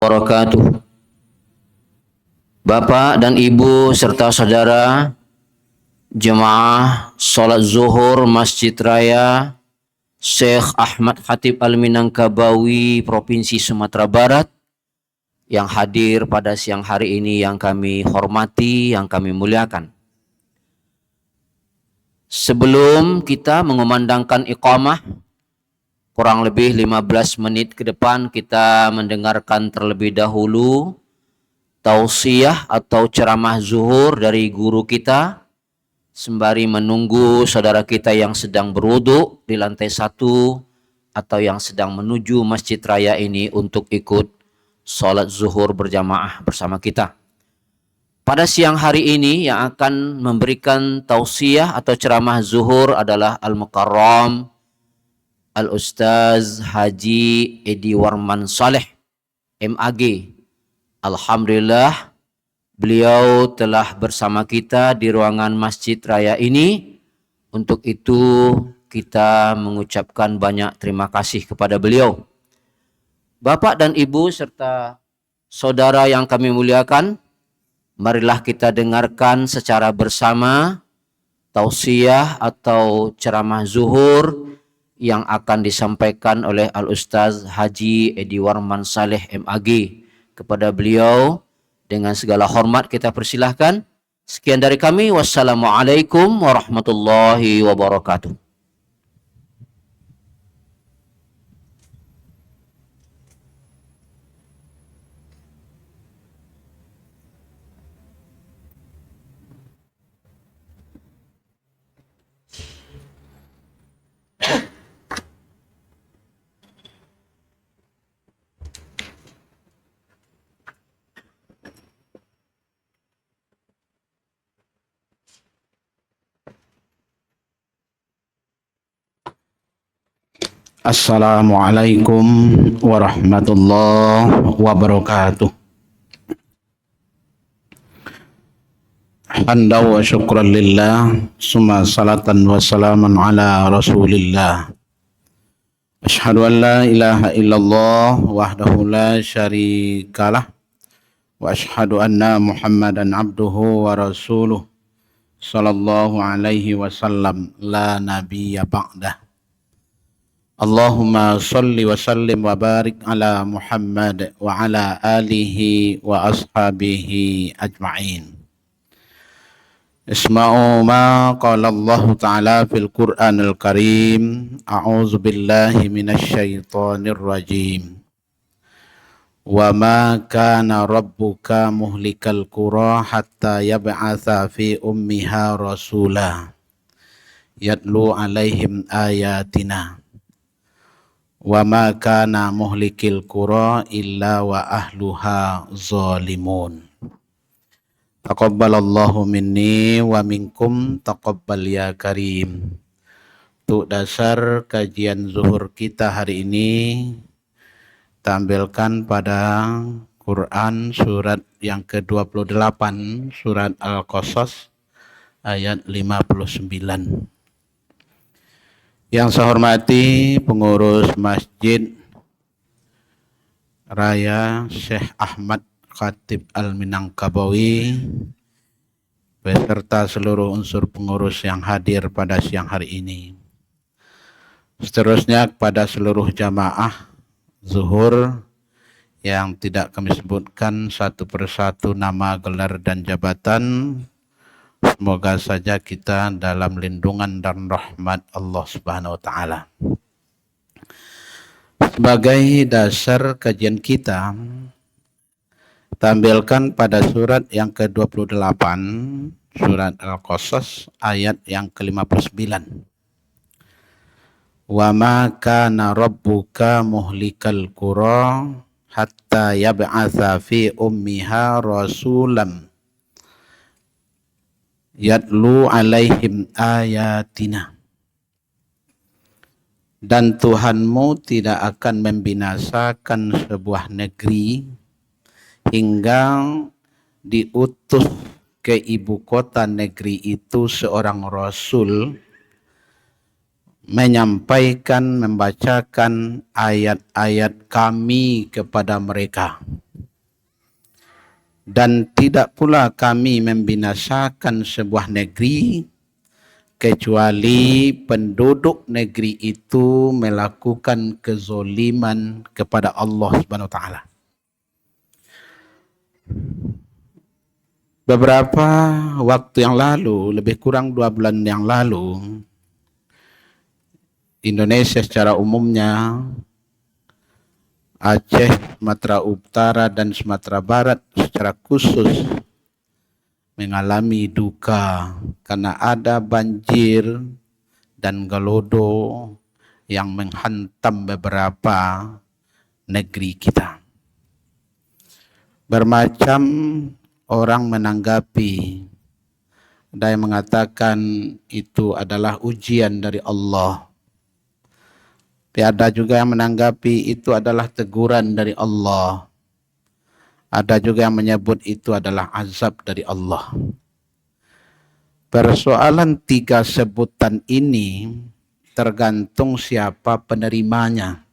wabarakatuh. Bapak dan Ibu serta saudara jemaah salat zuhur Masjid Raya Syekh Ahmad Khatib Al-Minangkabawi Provinsi Sumatera Barat yang hadir pada siang hari ini, yang kami hormati, yang kami muliakan. Sebelum kita mengumandangkan iqamah, kurang lebih 15 menit ke depan kita mendengarkan terlebih dahulu tausiah atau ceramah zuhur dari guru kita, sembari menunggu saudara kita yang sedang berwudu di lantai 1 atau yang sedang menuju Masjid Raya ini untuk ikut sholat zuhur berjamaah bersama kita. Pada siang hari ini yang akan memberikan tausiah atau ceramah zuhur adalah Al-Mukarram Al-Ustaz Haji Edi Warman Saleh, MAG. Alhamdulillah, beliau telah bersama kita di ruangan Masjid Raya ini. Untuk itu kita mengucapkan banyak terima kasih kepada beliau. Bapak dan Ibu serta saudara yang kami muliakan, marilah kita dengarkan secara bersama tausiah atau ceramah zuhur yang akan disampaikan oleh Al-Ustaz Haji Edi Warman Saleh MAG. Kepada beliau dengan segala hormat kita persilahkan. Sekian dari kami. Wassalamualaikum warahmatullahi wabarakatuh. Assalamualaikum warahmatullahi wabarakatuh. Hamdan wa syukran lillah, summa salatan wa salaman ala rasulillah. Asyhadu an la ilaha illallah wahdahu la syarikalah, wa asyhadu anna Muhammadan abduhu wa rasuluh sallallahu alaihi wasallam, la nabiyya ba'dah. Allahumma salli wa sallim wa barik ala Muhammad wa ala alihi wa ashabihi ajma'in. Isma'u ma qala Allah ta'ala fil Qur'anil Karim. A'udzu billahi minasy syaithanir rajim. Wa ma kana rabbuka muhlikal qura hatta yab'atsa fi ummiha rasula yatlu 'alaihim ayatina. Wa ma kana muhlikil qura illa wa ahluha zalimun. Taqabbalallahu minni wa minkum, taqabbal ya karim. Untuk dasar kajian zuhur kita hari ini, tampilkan pada Quran surat yang ke-28, surat Al-Qasas ayat 59. Yang saya hormati pengurus Masjid Raya Syekh Ahmad Khatib Al-Minangkabawi beserta seluruh unsur pengurus yang hadir pada siang hari ini. Seterusnya kepada seluruh jamaah zuhur yang tidak kami sebutkan satu persatu nama, gelar dan jabatan. Semoga saja kita dalam lindungan dan rahmat Allah Subhanahu wa taala. Sebagai dasar kajian kita, tampilkan pada surat yang ke-28, surat Al-Qasas ayat yang ke-59. Wa ma kana rabbuka muhlikal qura hatta yab'atsa fi ummiha rasulam yatlu 'alaihim ayatina. Dan Tuhanmu tidak akan membinasakan sebuah negeri hingga diutus ke ibu kota negeri itu seorang rasul menyampaikan, membacakan ayat-ayat kami kepada mereka. Dan tidak pula kami membinasakan sebuah negeri kecuali penduduk negeri itu melakukan kezoliman kepada Allah Subhanahu wa taala. Beberapa waktu yang lalu, lebih kurang 2 bulan yang lalu, Indonesia secara umumnya, Aceh, Sumatera Utara dan Sumatera Barat secara khusus mengalami duka karena ada banjir dan gelodo yang menghantam beberapa negeri kita. Bermacam orang menanggapi, ada yang mengatakan itu adalah ujian dari Allah. Ada juga yang menanggapi itu adalah teguran dari Allah. Ada juga yang menyebut itu adalah azab dari Allah. Persoalan 3 sebutan ini tergantung siapa penerimanya.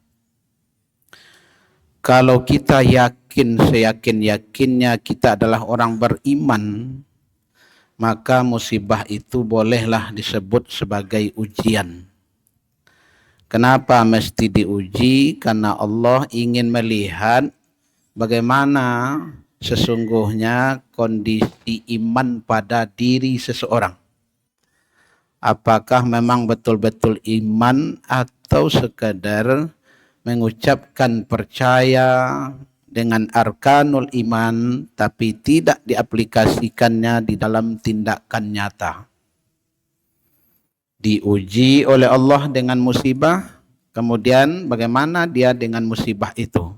Kalau kita yakin, seyakin-yakinnya kita adalah orang beriman, maka musibah itu bolehlah disebut sebagai ujian. Kenapa mesti diuji? Karena Allah ingin melihat bagaimana sesungguhnya kondisi iman pada diri seseorang. Apakah memang betul-betul iman atau sekadar mengucapkan percaya dengan arkanul iman tapi tidak diaplikasikannya di dalam tindakan nyata. Diuji oleh Allah dengan musibah, kemudian bagaimana dia dengan musibah itu?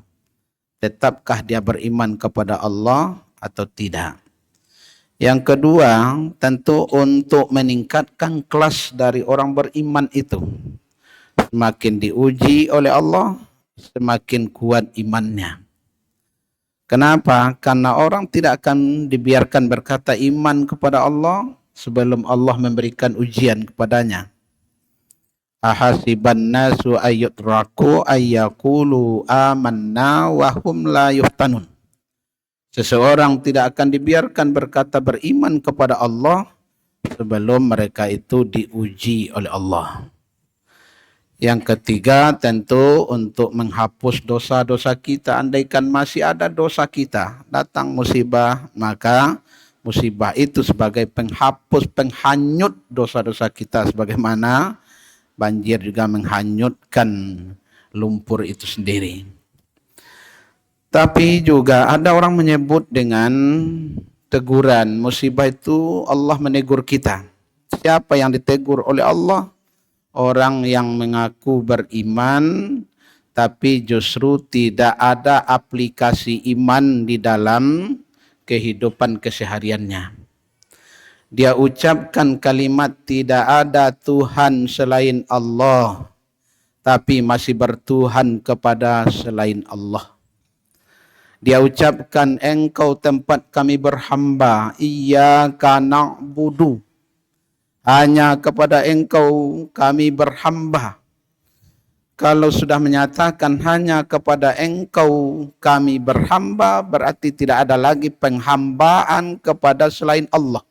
Tetapkah dia beriman kepada Allah atau tidak? Yang kedua, tentu untuk meningkatkan kelas dari orang beriman itu. Semakin diuji oleh Allah, semakin kuat imannya. Kenapa? Karena orang tidak akan dibiarkan berkata iman kepada Allah sebelum Allah memberikan ujian kepadanya. Ahasiban nasu ayyutraku ayyakulu amanna wa hum la yuftanun. Seseorang tidak akan dibiarkan berkata beriman kepada Allah sebelum mereka itu diuji oleh Allah. Yang ketiga, tentu untuk menghapus dosa-dosa kita. Andaikan masih ada dosa kita, datang musibah, maka musibah itu sebagai penghapus, penghanyut dosa-dosa kita. Sebagaimana banjir juga menghanyutkan lumpur itu sendiri. Tapi juga ada orang menyebut dengan teguran. Musibah itu Allah menegur kita. Siapa yang ditegur oleh Allah? Orang yang mengaku beriman tapi justru tidak ada aplikasi iman di dalam kehidupan kesehariannya. Dia ucapkan kalimat tidak ada Tuhan selain Allah, tapi masih bertuhan kepada selain Allah. Dia ucapkan engkau tempat kami berhamba, iyyaka na'budu. Hanya kepada engkau kami berhamba. Kalau sudah menyatakan hanya kepada engkau kami berhamba, berarti tidak ada lagi penghambaan kepada selain Allah.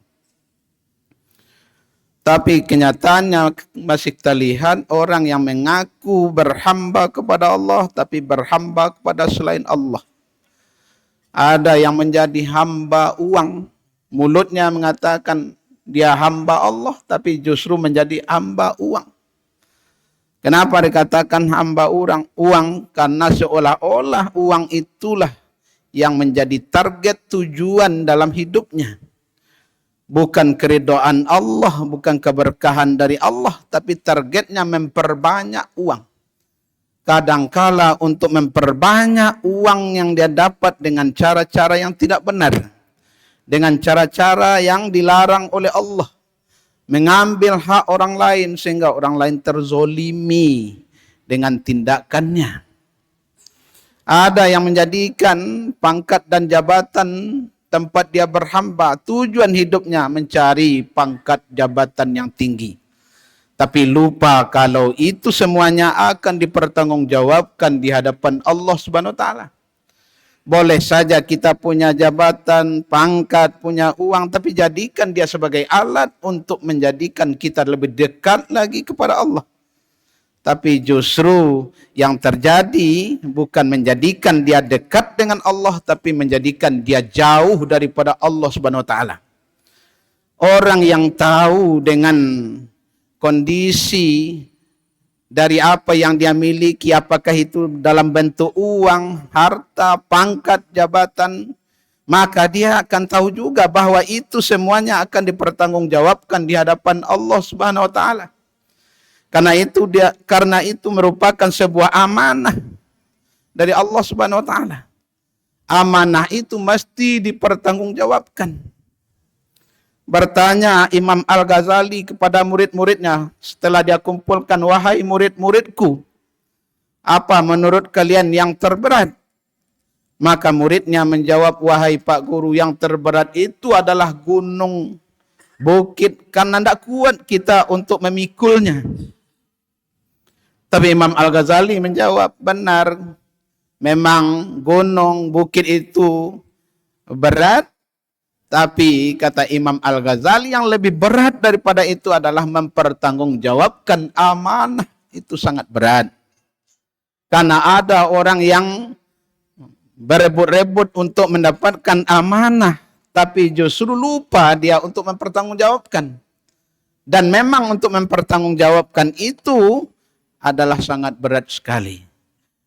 Tapi kenyataannya masih kita lihat orang yang mengaku berhamba kepada Allah, tapi berhamba kepada selain Allah. Ada yang menjadi hamba uang, mulutnya mengatakan dia hamba Allah, tapi justru menjadi hamba uang. Kenapa dikatakan hamba uang? Karena seolah-olah uang itulah yang menjadi target tujuan dalam hidupnya. Bukan keridhaan Allah, bukan keberkahan dari Allah, tapi targetnya memperbanyak uang. Kadangkala untuk memperbanyak uang yang dia dapat dengan cara-cara yang tidak benar. Dengan cara-cara yang dilarang oleh Allah. Mengambil hak orang lain sehingga orang lain terzolimi dengan tindakannya. Ada yang menjadikan pangkat dan jabatan tempat dia berhamba, tujuan hidupnya mencari pangkat jabatan yang tinggi. Tapi lupa kalau itu semuanya akan dipertanggungjawabkan di hadapan Allah Subhanahu wa taala. Boleh saja kita punya jabatan, pangkat, punya uang, tapi jadikan dia sebagai alat untuk menjadikan kita lebih dekat lagi kepada Allah. Tapi justru yang terjadi bukan menjadikan dia dekat dengan Allah, tapi menjadikan dia jauh daripada Allah Subhanahu wa taala. Orang yang tahu dengan kondisi dari apa yang dia miliki, apakah itu dalam bentuk uang, harta, pangkat, jabatan, maka dia akan tahu juga bahwa itu semuanya akan dipertanggungjawabkan di hadapan Allah Subhanahu wa taala. Karena itu merupakan sebuah amanah dari Allah Subhanahu wa taala. Amanah itu mesti dipertanggungjawabkan. Bertanya Imam Al-Ghazali kepada murid-muridnya setelah dia kumpulkan, wahai murid-muridku, apa menurut kalian yang terberat? Maka muridnya menjawab, wahai Pak Guru, yang terberat itu adalah gunung, bukit, karena tidak kuat kita untuk memikulnya. Tapi Imam Al-Ghazali menjawab, benar, memang gunung, bukit itu berat, tapi kata Imam Al-Ghazali yang lebih berat daripada itu adalah mempertanggungjawabkan amanah. Itu sangat berat. Karena ada orang yang berebut-rebut untuk mendapatkan amanah, tapi justru lupa dia untuk mempertanggungjawabkan. Dan memang untuk mempertanggungjawabkan itu adalah sangat berat sekali.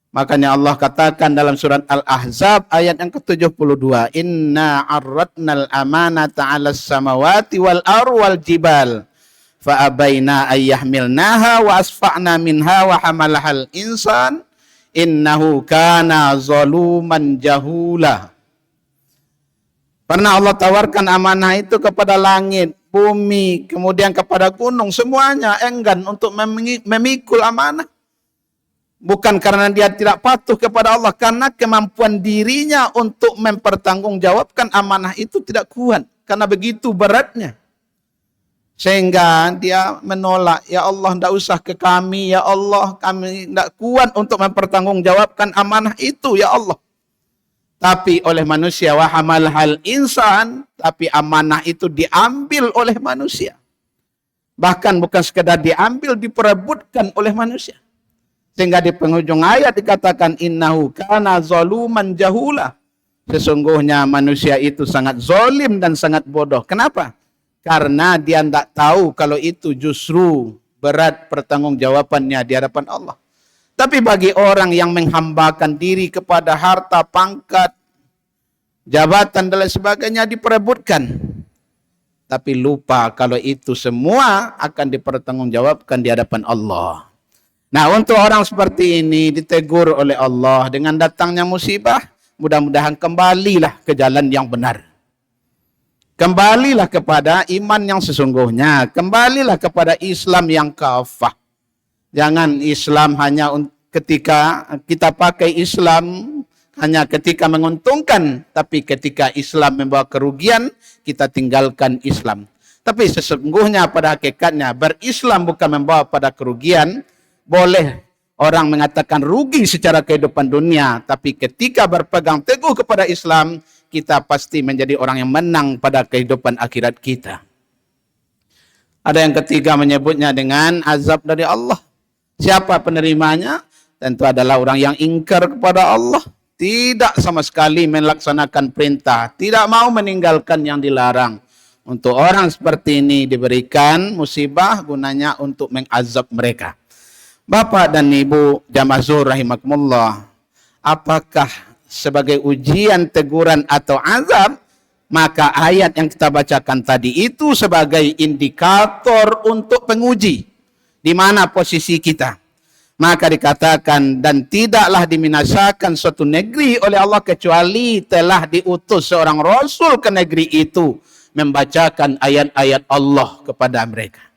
Makanya Allah katakan dalam surat Al-Ahzab ayat yang ke-72, Inna arratnal amanata 'alas samawati wal ar wal jibal fa abaina ayyahmilnaha wa asfa'na minha wa hamalahal insan innahu kana zaluman jahula. Pernah Allah tawarkan amanah itu kepada langit, bumi, kemudian kepada gunung, semuanya enggan untuk memikul amanah. Bukan karena dia tidak patuh kepada Allah, karena kemampuan dirinya untuk mempertanggungjawabkan amanah itu tidak kuat. Karena begitu beratnya. Sehingga dia menolak, ya Allah tidak usah ke kami, ya Allah kami tidak kuat untuk mempertanggungjawabkan amanah itu, ya Allah. Tapi oleh manusia, wa hamalhal insan, tapi amanah itu diambil oleh manusia. Bahkan bukan sekadar diambil, diperebutkan oleh manusia. Sehingga di penghujung ayat dikatakan innahu kana zaluman jahula. Sesungguhnya manusia itu sangat zalim dan sangat bodoh. Kenapa? Karena dia tidak tahu kalau itu justru berat pertanggungjawabannya di hadapan Allah. Tapi bagi orang yang menghambakan diri kepada harta, pangkat, jabatan dan lain sebagainya diperebutkan. Tapi lupa kalau itu semua akan dipertanggungjawabkan di hadapan Allah. Nah, untuk orang seperti ini ditegur oleh Allah dengan datangnya musibah, mudah-mudahan kembalilah ke jalan yang benar. Kembalilah kepada iman yang sesungguhnya, kembalilah kepada Islam yang kafah. Jangan Islam hanya ketika kita pakai Islam hanya ketika menguntungkan, tapi ketika Islam membawa kerugian, kita tinggalkan Islam. Tapi sesungguhnya pada hakikatnya berislam bukan membawa pada kerugian. Boleh orang mengatakan rugi secara kehidupan dunia, tapi ketika berpegang teguh kepada Islam, kita pasti menjadi orang yang menang pada kehidupan akhirat kita. Ada yang ketiga menyebutnya dengan azab dari Allah. Siapa penerimanya? Tentu adalah orang yang ingkar kepada Allah. Tidak sama sekali melaksanakan perintah. Tidak mau meninggalkan yang dilarang. Untuk orang seperti ini diberikan musibah gunanya untuk mengazab mereka. Bapak dan Ibu jamaah zuhur rahimakumullah, apakah sebagai ujian, teguran atau azab, maka ayat yang kita bacakan tadi itu sebagai indikator untuk penguji di mana posisi kita. Maka dikatakan, dan tidaklah diminasakan suatu negeri oleh Allah kecuali telah diutus seorang rasul ke negeri itu membacakan ayat-ayat Allah kepada mereka.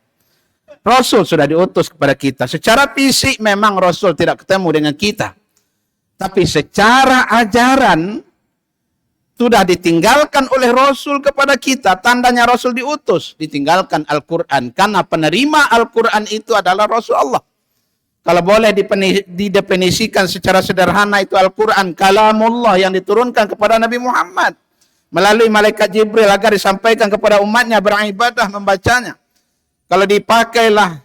Rasul sudah diutus kepada kita. Secara fisik memang Rasul tidak ketemu dengan kita. Tapi secara ajaran sudah ditinggalkan oleh Rasul kepada kita. Tandanya Rasul diutus. Ditinggalkan Al-Quran. Karena penerima Al-Quran itu adalah Rasul Allah. Kalau boleh didefinisikan secara sederhana, itu Al-Quran, kalamullah yang diturunkan kepada Nabi Muhammad melalui malaikat Jibril agar disampaikan kepada umatnya beribadah membacanya. Kalau dipakailah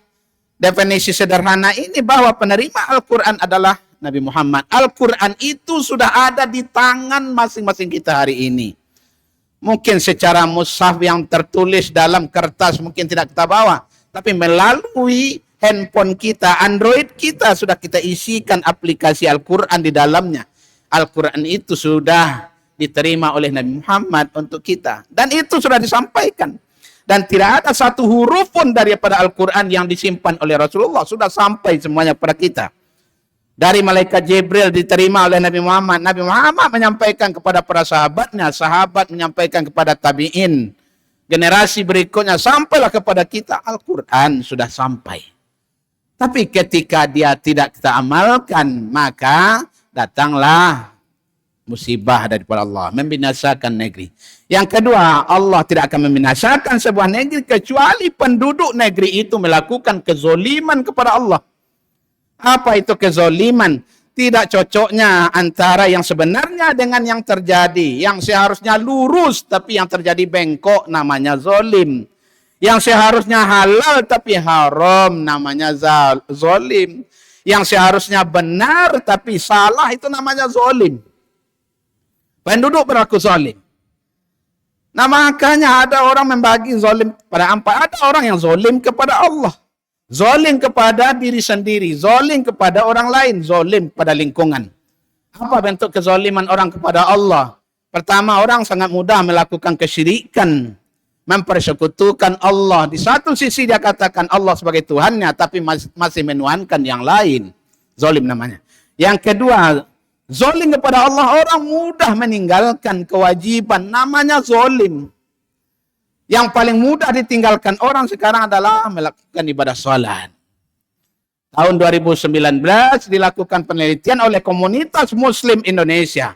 definisi sederhana ini, bahwa penerima Al-Quran adalah Nabi Muhammad. Al-Quran itu sudah ada di tangan masing-masing kita hari ini. Mungkin secara mushaf yang tertulis dalam kertas mungkin tidak kita bawa, tapi melalui handphone kita, Android kita, sudah kita isikan aplikasi Al-Quran di dalamnya. Al-Quran itu sudah diterima oleh Nabi Muhammad untuk kita. Dan itu sudah disampaikan. Dan tidak ada satu huruf pun daripada Al-Quran yang disimpan oleh Rasulullah. Sudah sampai semuanya kepada kita. Dari malaikat Jibril diterima oleh Nabi Muhammad. Nabi Muhammad menyampaikan kepada para sahabatnya. Sahabat menyampaikan kepada tabi'in. Generasi berikutnya sampailah kepada kita. Al-Quran sudah sampai. Tapi ketika dia tidak kita amalkan, maka datanglah musibah daripada Allah, membinasakan negeri. Yang kedua, Allah tidak akan membinasakan sebuah negeri kecuali penduduk negeri itu melakukan kezoliman kepada Allah. Apa itu kezoliman? Tidak cocoknya antara yang sebenarnya dengan yang terjadi. Yang seharusnya lurus, tapi yang terjadi bengkok, namanya zolim. Yang seharusnya halal tapi haram, namanya zolim. Yang seharusnya benar tapi salah, itu namanya zolim. Penduduk berlaku zolim. Nah, makanya ada orang membagi zolim pada empat. Ada orang yang zolim kepada Allah, zolim kepada diri sendiri, zolim kepada orang lain, zolim pada lingkungan. Apa bentuk kezoliman orang kepada Allah? Pertama, orang sangat mudah melakukan kesyirikan, mempersekutukan Allah. Di satu sisi dia katakan Allah sebagai Tuhannya, tapi masih menuhankan yang lain. Zolim namanya. Yang kedua, zolim kepada Allah, orang mudah meninggalkan kewajiban, namanya zolim. Yang paling mudah ditinggalkan orang sekarang adalah melakukan ibadah salat. Tahun 2019 dilakukan penelitian oleh komunitas Muslim Indonesia.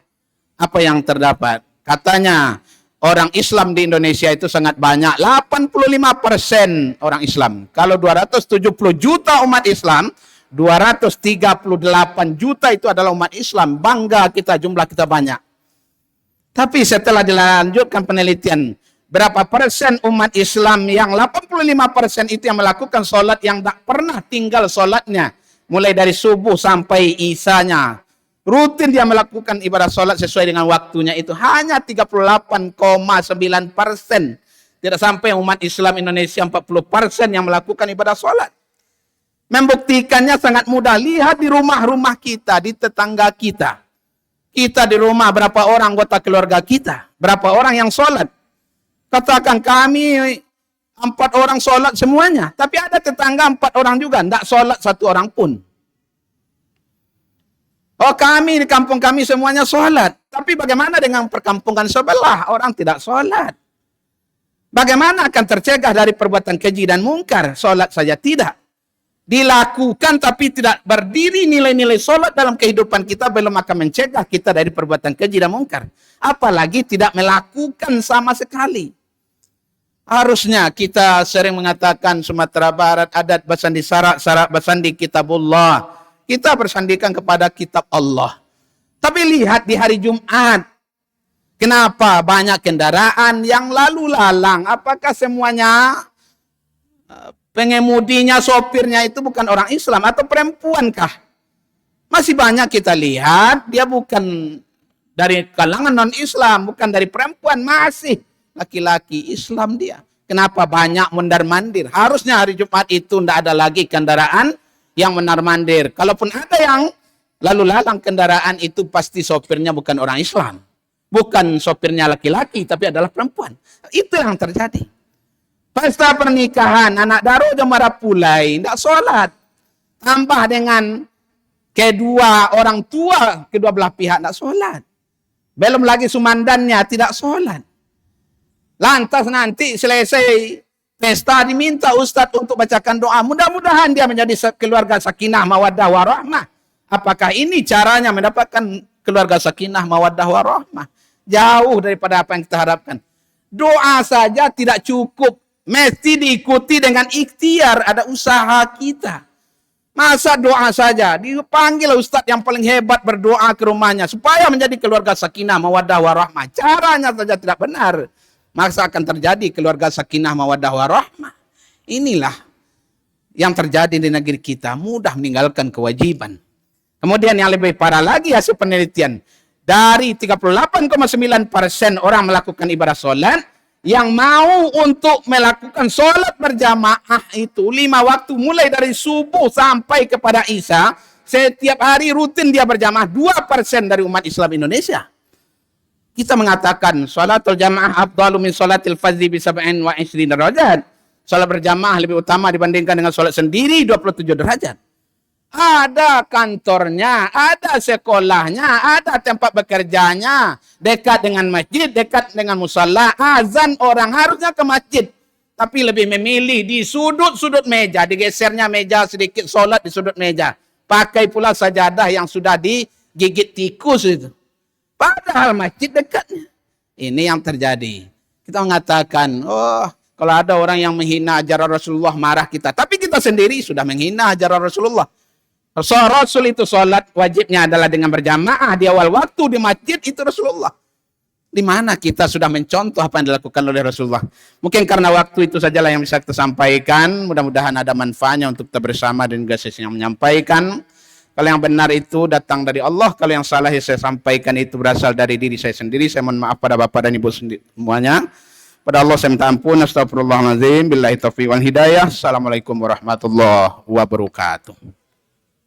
Apa yang terdapat? Katanya, orang Islam di Indonesia itu sangat banyak, 85% orang Islam. Kalau 270 juta umat Islam, 238 juta itu adalah umat Islam. Bangga kita, jumlah kita banyak. Tapi setelah dilanjutkan penelitian, berapa persen umat Islam yang 85% itu yang melakukan sholat yang tak pernah tinggal sholatnya. Mulai dari subuh sampai isanya. Rutin dia melakukan ibadah sholat sesuai dengan waktunya, itu hanya 38,9%. Tidak sampai umat Islam Indonesia 40% yang melakukan ibadah sholat. Membuktikannya sangat mudah. Lihat di rumah-rumah kita, di tetangga kita. Kita di rumah, berapa orang anggota keluarga kita? Berapa orang yang sholat? Katakan kami 4 orang sholat semuanya. Tapi ada tetangga 4 orang juga, tidak sholat 1 orang pun. Oh, kami di kampung kami semuanya sholat. Tapi bagaimana dengan perkampungan sebelah? Orang tidak sholat. Bagaimana akan tercegah dari perbuatan keji dan mungkar? Sholat saja tidak. Dilakukan tapi tidak berdiri nilai-nilai sholat dalam kehidupan kita, belum akan mencegah kita dari perbuatan keji dan mungkar. Apalagi tidak melakukan sama sekali. Harusnya kita sering mengatakan Sumatera Barat, adat basandi sarak, sarak basandi kitabullah. Kita bersandikan kepada kitab Allah. Tapi lihat di hari Jumat. Kenapa banyak kendaraan yang lalu lalang? Apakah semuanya pengemudinya, sopirnya itu bukan orang Islam atau perempuankah? Masih banyak kita lihat dia bukan dari kalangan non-Islam, bukan dari perempuan, masih laki-laki Islam dia. Kenapa banyak mondar-mandir? Harusnya hari Jumat itu tidak ada lagi kendaraan yang mondar-mandir. Kalaupun ada yang lalu lalang kendaraan, itu pasti sopirnya bukan orang Islam. Bukan sopirnya laki-laki, tapi adalah perempuan. Itu yang terjadi. Pesta pernikahan, anak daro jemara pulai, tidak sholat. Tambah dengan kedua orang tua, kedua belah pihak tidak sholat. Belum lagi sumandannya tidak sholat. Lantas nanti selesai pesta diminta Ustadz untuk bacakan doa. Mudah-mudahan dia menjadi keluarga sakinah, mawaddah, warahmah. Apakah ini caranya mendapatkan keluarga sakinah, mawaddah, warahmah? Jauh daripada apa yang kita harapkan. Doa saja tidak cukup. Mesti diikuti dengan ikhtiar, ada usaha kita. Masa doa saja, dipanggil ustadz yang paling hebat berdoa ke rumahnya supaya menjadi keluarga sakinah mawaddah warahmah. Caranya saja tidak benar, maka akan terjadi keluarga sakinah mawaddah warahmah. Inilah yang terjadi di negeri kita, mudah meninggalkan kewajiban. Kemudian yang lebih parah lagi hasil penelitian, dari 38,9% orang melakukan ibadah sholat, yang mau untuk melakukan sholat berjamaah itu 5 waktu mulai dari subuh sampai kepada isya, setiap hari rutin dia berjamaah, 2% dari umat Islam Indonesia. Kita mengatakan sholatul jamaah afdalu min sholatil fardhi bi 27 derajat. Sholat berjamaah lebih utama dibandingkan dengan sholat sendiri 27 derajat. Ada kantornya, ada sekolahnya, ada tempat bekerjanya, dekat dengan masjid, dekat dengan musala, azan orang harusnya ke masjid. Tapi lebih memilih di sudut-sudut meja, digesernya meja sedikit, sholat di sudut meja. Pakai pula sajadah yang sudah digigit tikus itu. Padahal masjid dekatnya. Ini yang terjadi. Kita mengatakan, kalau ada orang yang menghina ajaran Rasulullah, marah kita. Tapi kita sendiri sudah menghina ajaran Rasulullah. Rasul itu sholat wajibnya adalah dengan berjamaah di awal waktu di masjid, itu Rasulullah. Di mana kita sudah mencontoh apa yang dilakukan oleh Rasulullah. Mungkin karena waktu itu sajalah yang bisa kita sampaikan. Mudah-mudahan ada manfaatnya untuk kita bersama dan juga saya yang menyampaikan. Kalau yang benar itu datang dari Allah. Kalau yang salah yang saya sampaikan itu berasal dari diri saya sendiri. Saya mohon maaf pada bapak dan ibu semuanya. Pada Allah saya minta ampun. Astagfirullahaladzim. Billahi taufiq wal hidayah. Assalamualaikum warahmatullahi wabarakatuh.